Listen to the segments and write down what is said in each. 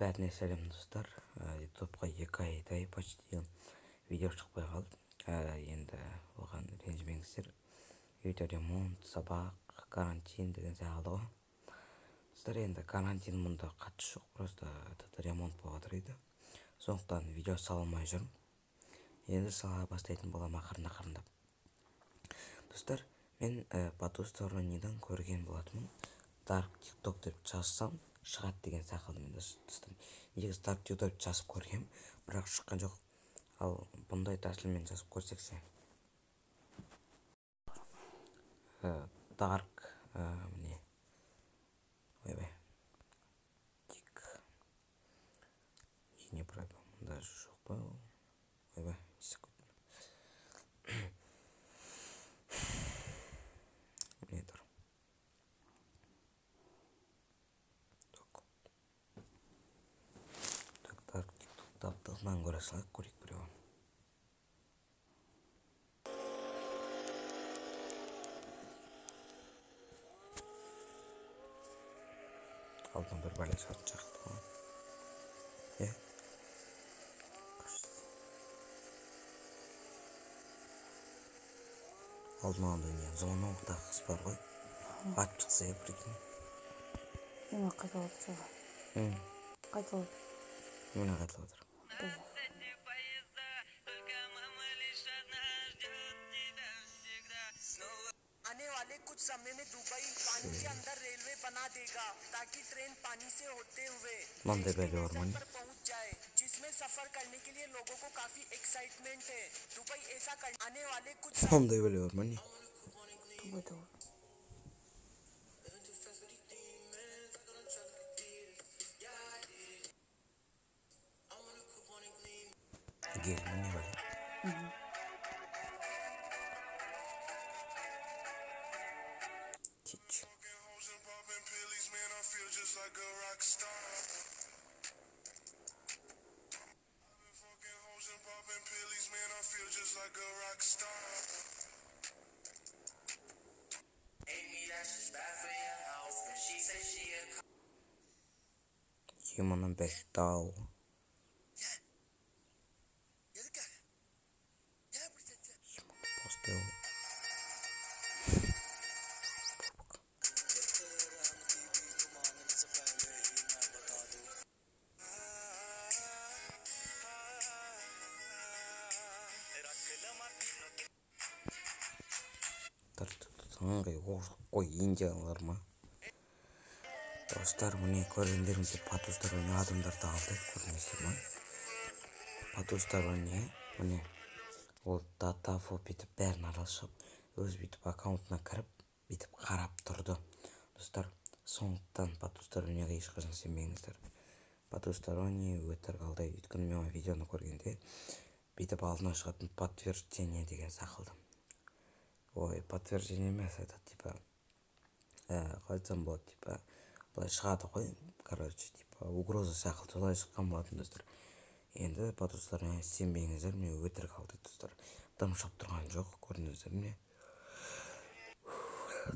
Бәріне сәлем достар. Ютубқа 2 айдай почти видео шықпай қалды. Енді оған ренжімеңіздер. Үйде ремонт, сабақ, карантин деген сияқты ғой. Достар, енді карантин мұнда қатысы жоқ, просто ремонт болып жатыр еді. Сондықтан видео сала алмай жүрмін. Енді сала бастайтын боламын ақырында. Достар, мен по ту сторонидан көрген болатынмын. Dark TikTok деп жазсам шығады деген сақалдым достар. Негізі Dark TikTok жазып көргем, бірақ шыққан жоқ. Ал бұндай тәсілмен жазып көрсексе. Dark міне. Ойбай. Тик. Не правда, мұнда жоқ па? Ойбай, міне тұр. Dark TikTok таптығынан көре салайық, көрейік біреу. Алдынан бір бәле сатын шақты ғой. Алдынан андай не звонокта қыз бар ғой. Атып шықса прикинь. Мені қайталап отыр. Қайталап. Мені қайталап отыр. आने वाले कुछ समय में दुबई पानी के अंदर रेलवे बना देगा ताकि ट्रेन पानी से होते हुए पर पहुंच जाए, जिसमें सफर करने के लिए लोगों को काफी एक्साइटमेंट है। दुबई ऐसा आने वाले कुछ Human Bestau. Postel. Ой, индиялар ма? Достар, міне көргендеріңізде по ту стороне адамдарды алды, көрдіңіздер ма? По ту стороне, міне ол датафо бүйтіп бәрін араласып, өз бүйтіп аккаунтына кіріп, бүйтіп қарап тұрды. Достар, сондықтан по ту сторонеға ешқашан сенбеңіздер. По ту стороне өтірік алдайды. Өйткені мен видеоны көргенде бүйтіп алдына шығатын подтверждение деген сақылды. Ой, подтверждение емес, это типа қалайтсам болады, типа былай шығады ғой, короче, типа угроза сақылды, солай шыққан болатын достар. Енді по ту стороне сенбеңіздер, мен өтірік алдайды достар. Дым шап тұрған жоқ, көрдіңіздер ме?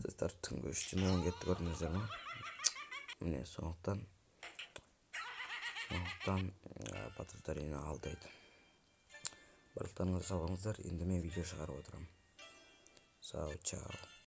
Достар, түнгі 3-тен 10 кетті, көрдіңіздер ме? Міне сондықтан по ту стороне алдайды. Барлықтарыңызға сау болыңыздар, енді мен видео шығарып отырамын. Сау, чао.